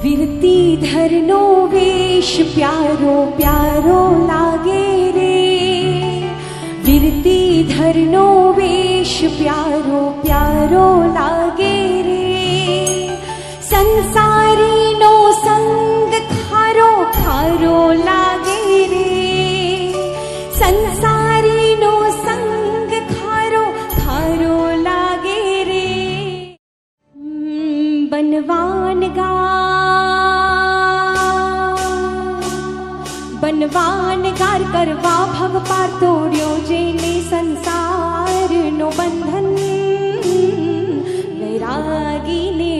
વીરતીધરનો વેશ પ્યારો પ્યારો લાગે રે, વીરતીધરનો વેશ પ્યારો પ્યારો લાગે રે, સંસારીનો સંગ ખારો ખારો લાગે રે, સંસારીનો સંગ ખારો ખારો લાગે રે. બનવાનગાર કરવા ભવ પાર તોડ્યો જેને સંસારનો બંધન, વૈરાગીને